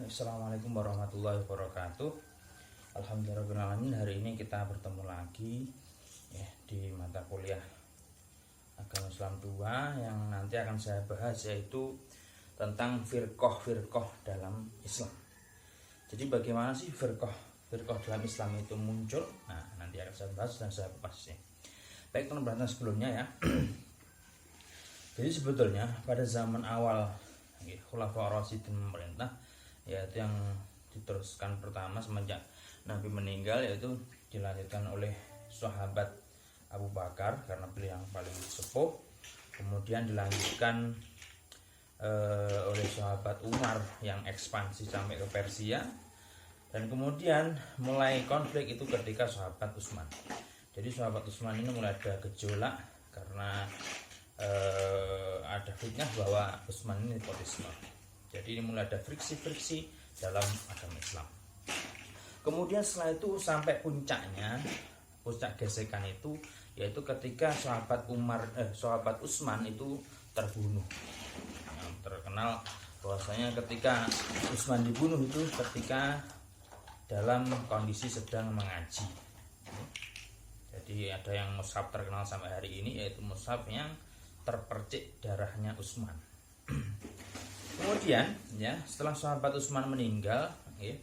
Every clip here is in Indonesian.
Assalamualaikum warahmatullahi wabarakatuh. Alhamdulillahirrahmanirrahim. Hari ini kita bertemu lagi ya, di mata kuliah Agama Islam 2 yang nanti akan saya bahas, yaitu tentang firqah dalam Islam. Jadi bagaimana sih firqah dalam Islam itu muncul? Nah, nanti akan saya bahas dan saya kupas ya. Baik teman-teman, sebelumnya ya. Jadi sebetulnya pada zaman awal Khulafaur Rasyidin memerintah, yaitu yang diteruskan pertama semenjak Nabi meninggal, yaitu dilanjutkan oleh sahabat Abu Bakar karena beliau yang paling sepuh, kemudian dilanjutkan oleh sahabat Umar yang ekspansi sampai ke Persia, dan kemudian mulai konflik itu ketika sahabat Utsman. Jadi sahabat Utsman ini mulai ada gejolak karena ada fitnah bahwa Utsman ini nepotisme. Jadi ini mulai ada friksi dalam agama Islam. Kemudian setelah itu sampai puncak gesekan itu, yaitu ketika sahabat Utsman itu terbunuh. Yang terkenal bahwasanya ketika Utsman dibunuh itu ketika dalam kondisi sedang mengaji. Jadi ada yang mushaf terkenal sampai hari ini, yaitu mushaf yang terpercik darahnya Utsman. Kemudian ya, setelah sahabat Utsman meninggal ya,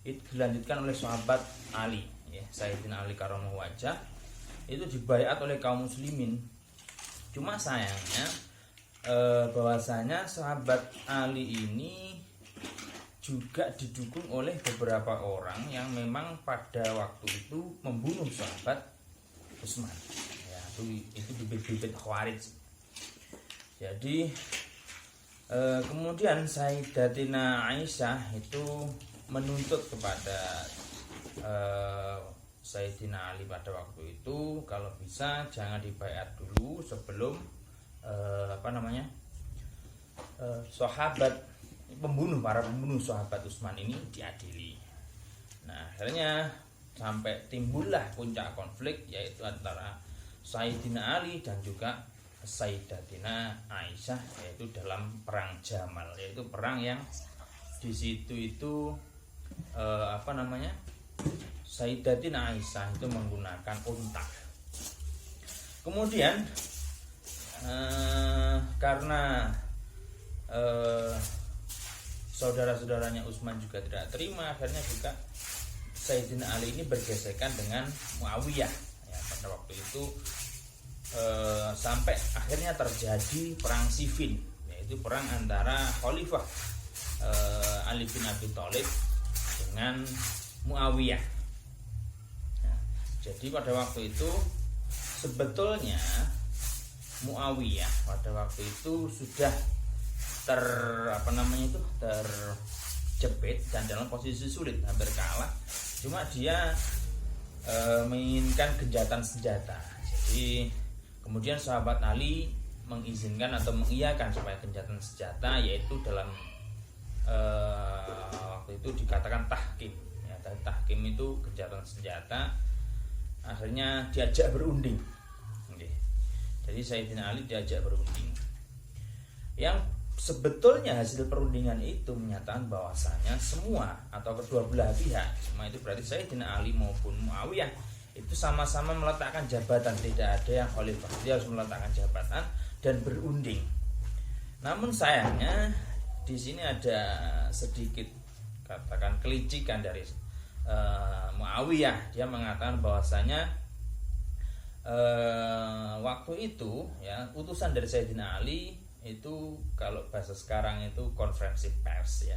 itu dilanjutkan oleh sahabat Ali ya, Sayyidina Ali karramallahu wajhah, itu dibaiat oleh kaum muslimin. Cuma sayangnya bahwasanya sahabat Ali ini juga didukung oleh beberapa orang yang memang pada waktu itu membunuh sahabat Utsman ya, itu bibit-bibit Khawarij. Jadi kemudian Sayyidatina Aisyah itu menuntut kepada Sayyidina Ali pada waktu itu, kalau bisa jangan dibaiat dulu sebelum para pembunuh sahabat Utsman ini diadili. Nah, akhirnya sampai timbullah puncak konflik, yaitu antara Sayyidina Ali dan juga Sayyidatina Aisyah, yaitu dalam perang Jamal, yaitu perang yang di situ itu Sayyidatina Aisyah itu menggunakan unta. Kemudian karena saudara-saudaranya Utsman juga tidak terima, akhirnya juga Sayyidina Ali ini bergesekan dengan Muawiyah ya, pada waktu itu sampai akhirnya terjadi perang Siffin, yaitu perang antara Khalifah Ali bin Abi Thalib dengan Muawiyah. Nah, jadi pada waktu itu sebetulnya Muawiyah pada waktu itu sudah terjepit dan dalam posisi sulit, hampir kalah. Cuma dia menginginkan gencatan senjata. Jadi kemudian sahabat Ali mengizinkan atau mengiyakan supaya gencatan senjata, yaitu dalam waktu itu dikatakan tahkim ya, tahkim itu gencatan senjata. Akhirnya diajak berunding. Jadi Sayyidina Ali diajak berunding, yang sebetulnya hasil perundingan itu menyatakan bahwasanya semua atau kedua belah pihak, semua itu berarti Sayyidina Ali maupun Muawiyah itu sama-sama meletakkan jabatan, tidak ada yang khalifah, dia harus meletakkan jabatan dan berunding. Namun sayangnya di sini ada sedikit katakan kelicikan dari Muawiyah. Dia mengatakan bahwasanya waktu itu ya, utusan dari Sayyidina Ali itu kalau bahasa sekarang itu konferensi pers ya,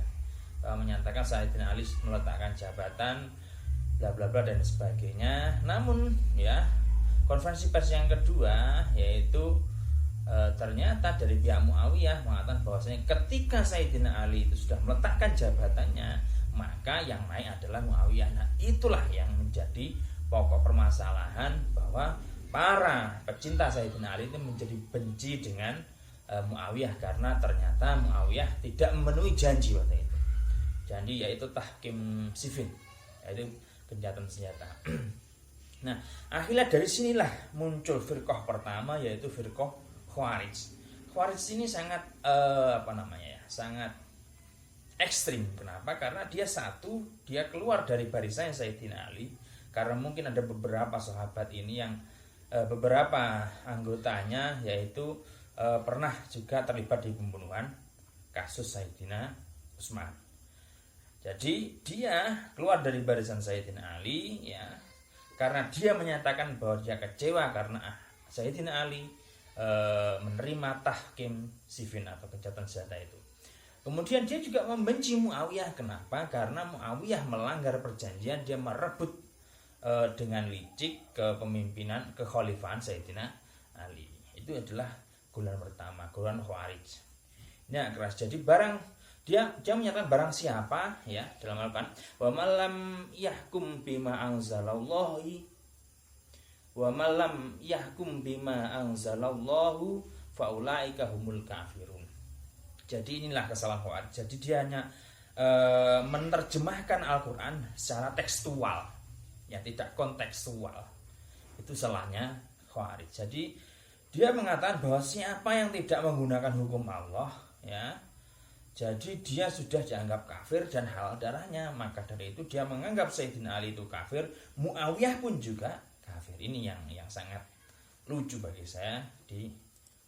menyatakan Sayyidina Ali meletakkan jabatan bla bla bla dan sebagainya. Namun ya, konferensi pers yang kedua yaitu ternyata dari pihak Muawiyah mengatakan bahwasanya ketika Sayyidina Ali itu sudah meletakkan jabatannya, maka yang naik adalah Muawiyah. Nah, itulah yang menjadi pokok permasalahan, bahwa para pecinta Sayyidina Ali itu menjadi benci dengan Muawiyah karena ternyata Muawiyah tidak memenuhi janji waktu itu. Janji yaitu tahkim Siffin, yaitu gencatan senjata. Nah, akhirnya dari sinilah muncul firqah pertama, yaitu firqah Khawarij. Khawarij ini sangat sangat ekstrim. Kenapa? Karena dia keluar dari barisan Sayyidina Ali. Karena mungkin ada beberapa sahabat ini yang beberapa anggotanya yaitu pernah juga terlibat di pembunuhan kasus Sayyidina Utsman. Jadi dia keluar dari barisan Sayyidina Ali ya, karena dia menyatakan bahwa dia kecewa karena Sayyidina Ali menerima tahkim Siffin atau gencatan senjata itu. Kemudian dia juga membenci Muawiyah. Kenapa? Karena Muawiyah melanggar perjanjian, dia merebut dengan licik kepemimpinan kekhalifahan Sayyidina Ali. Itu adalah golongan pertama, golongan Khawarij. Nah, keras. Jadi dia menyatakan barang siapa ya dalam Al-Qur'an, wa malam yahkum bima anzalallahi wa malam yahkum bima anzalallahu faulaika humul kafirun. Jadi inilah kesalahan Khawarij. Jadi dia hanya menerjemahkan Al-Qur'an secara tekstual, ya tidak kontekstual. Itu salahnya Khawarij. Jadi dia mengatakan bahwa siapa yang tidak menggunakan hukum Allah, ya, jadi dia sudah dianggap kafir dan halal darahnya. Maka dari itu dia menganggap Sayyidina Ali itu kafir, Muawiyah pun juga kafir. Ini yang sangat lucu bagi saya di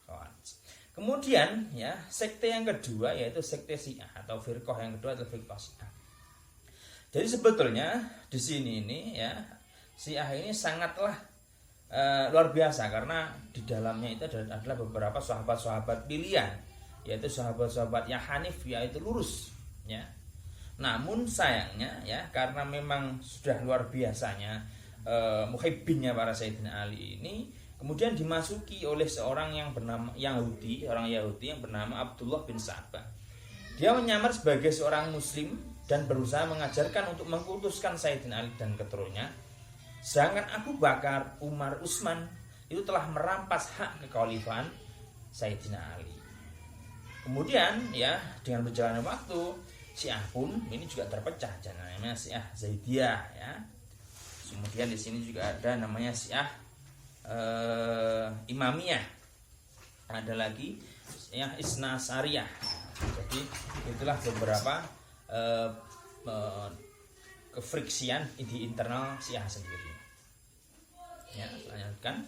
Khawarij. Kemudian ya, sekte yang kedua yaitu sekte Syiah atau firqah yang kedua adalah firqah Syiah. Jadi sebetulnya di sini ini ya, Syiah ini sangatlah luar biasa karena di dalamnya itu adalah beberapa sahabat-sahabat pilihan, yaitu sahabat-sahabat yang hanif, yaitu lurus ya. Namun sayangnya ya, karena memang sudah luar biasanya muhibbinnya para Sayyidina Ali ini kemudian dimasuki oleh seorang yang bernama orang Yahudi yang bernama Abdullah bin Sabah. Dia menyamar sebagai seorang muslim dan berusaha mengajarkan untuk mengkultuskan Sayyidina Ali dan keturunannya. Sedangkan Abu Bakar, Umar, Utsman itu telah merampas hak kekhalifahan Sayyidina Ali. Kemudian ya, dengan berjalannya waktu, Syiah pun ini juga terpecah, namanya Syiah Zaidiyah ya. Kemudian di sini juga ada namanya Syiah Imamiyah. Ada lagi Syiah Isna Asyariyah. Jadi itulah beberapa kefriksian di internal Syiah sendiri. Ya, lanjutkan.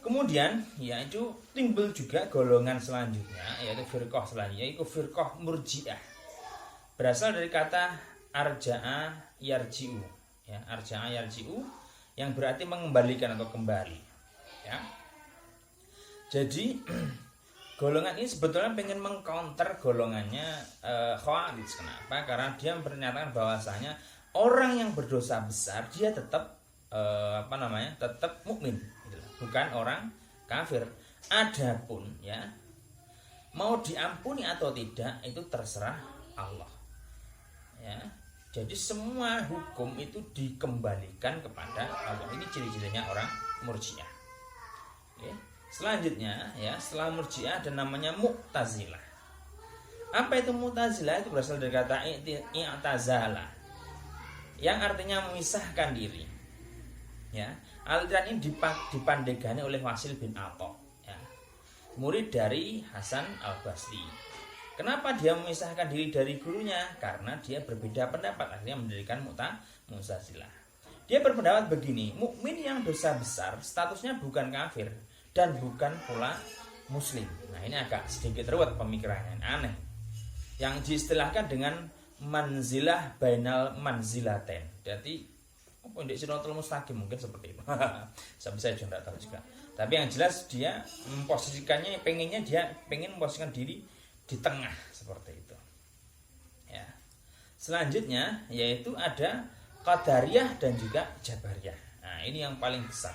Kemudian yaitu timbul juga golongan selanjutnya, yaitu firqah selanjutnya, yaitu firqah Murji'ah. Berasal dari kata arja'a yarji'u, ya, arja'a yarji'u yang berarti mengembalikan atau kembali, ya. Jadi golongan ini sebetulnya pengen mengcounter golongannya Khawarij. Kenapa? Karena dia menyatakan bahwasanya orang yang berdosa besar dia tetap tetap mukmin, bukan orang kafir. Adapun ya, mau diampuni atau tidak itu terserah Allah. Ya. Jadi semua hukum itu dikembalikan kepada Allah. Ini ciri-cirinya orang Murji'ah. Ya. Selanjutnya ya, setelah Murji'ah ada namanya Mu'tazilah. Apa itu Mu'tazilah? Itu berasal dari kata i'tazala, yang artinya memisahkan diri. Ya, aliran ini dipandegani oleh Wasil bin Atha, ya, murid dari Hasan al-Basri. Kenapa dia memisahkan diri dari gurunya? Karena dia berbeda pendapat, akhirnya mendirikan Mu'tazilah. Dia berpendapat begini, mukmin yang dosa besar statusnya bukan kafir dan bukan pula muslim. Nah, ini agak sedikit ruwet pemikirannya, aneh. Yang diistilahkan dengan manzilah bainal manzilaten. Jadi indek siratal mustaqim mungkin seperti itu. Saya juga tidak tahu juga. Tapi yang jelas dia memposisikannya, dia pengen memposisikan diri di tengah seperti itu. Ya. Selanjutnya yaitu ada Qadariyah dan juga Jabariyah. Nah, ini yang paling besar.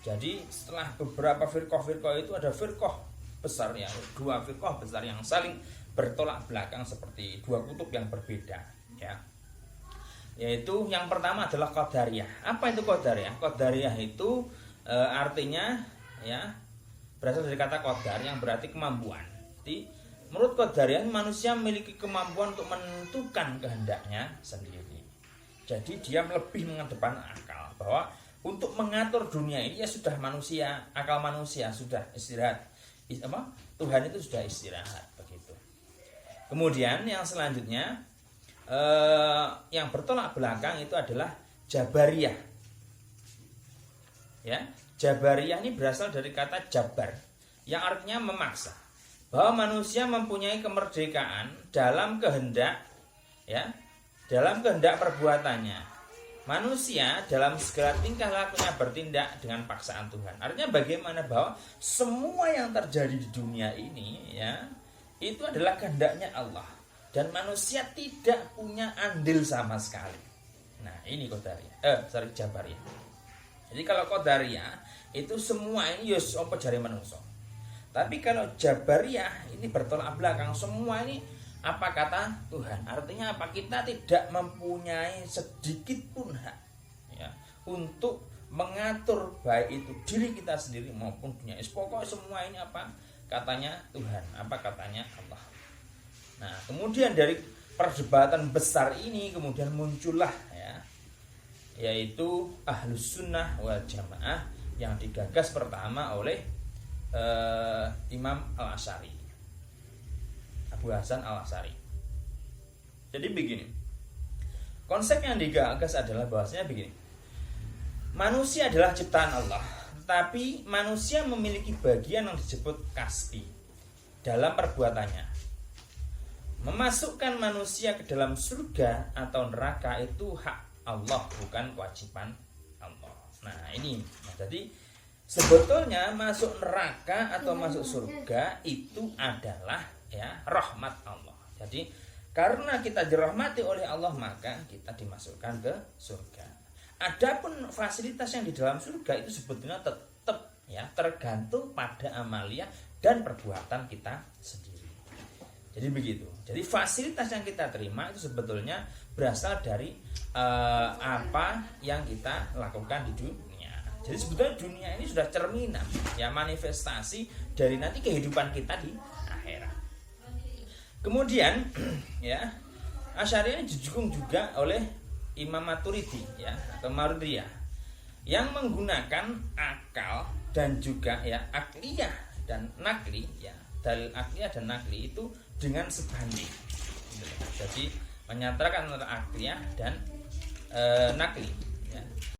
Jadi setelah beberapa firqah-firqah itu ada firqah besar ya, dua firqah besar yang saling bertolak belakang seperti dua kutub yang berbeda, ya. Yaitu yang pertama adalah Qadariyah. Apa itu Qadariyah? Qadariyah itu artinya ya berasal dari kata qadar yang berarti kemampuan. Jadi menurut Qadariyah manusia memiliki kemampuan untuk menentukan kehendaknya sendiri. Jadi dia lebih mengedepan akal, bahwa untuk mengatur dunia ini ya sudah manusia, akal manusia sudah istirahat. Tuhan itu sudah istirahat begitu. Kemudian yang selanjutnya yang bertolak belakang itu adalah Jabariyah. Ya, Jabariyah ini berasal dari kata jabar yang artinya memaksa. Bahwa manusia mempunyai kemerdekaan dalam kehendak, ya, dalam kehendak perbuatannya. Manusia dalam segala tingkah lakunya bertindak dengan paksaan Tuhan. Artinya bagaimana bahwa semua yang terjadi di dunia ini, ya, itu adalah kehendaknya Allah dan manusia tidak punya andil sama sekali. Nah, ini Qadariyah. Jabariyah. Jadi kalau Qadariyah itu semua ini yus apa jari manusia. Tapi kalau Jabariyah ini bertolak belakang, semua ini apa kata Tuhan. Artinya apa? Kita tidak mempunyai sedikit pun hak, ya, untuk mengatur baik itu diri kita sendiri maupun dunia. Pokoknya semua ini apa katanya Tuhan, apa katanya Allah. Nah, kemudian dari perdebatan besar ini kemudian muncullah, ya, yaitu Ahlus Sunnah wal Jamaah yang digagas pertama oleh Imam Al-Asy'ari, Abu Hasan Al-Asy'ari. Jadi begini, konsep yang digagas adalah bahwasanya begini, manusia adalah ciptaan Allah, tapi manusia memiliki bagian yang disebut kasbi dalam perbuatannya. Memasukkan manusia ke dalam surga atau neraka itu hak Allah, bukan kewajiban Allah. Nah ini, jadi sebetulnya masuk neraka atau masuk surga itu adalah, ya, rahmat Allah. Jadi karena kita dirahmati oleh Allah maka kita dimasukkan ke surga. Adapun fasilitas yang di dalam surga itu sebetulnya tetap, ya, tergantung pada amalia dan perbuatan kita sendiri. Jadi begitu. Jadi fasilitas yang kita terima itu sebetulnya berasal dari apa yang kita lakukan di dunia. Jadi sebetulnya dunia ini sudah cerminan, ya, manifestasi dari nanti kehidupan kita di akhirat. Kemudian, ya, Asy'ari ini didukung juga oleh Imam Maturidi, ya, atau Maridiyah, yang menggunakan akal dan juga, ya, akliyah dan nakli, ya, dalil akliyah dan nakli itu dengan sebanding. Jadi menyatakan antara akliyah dan nakli, ya.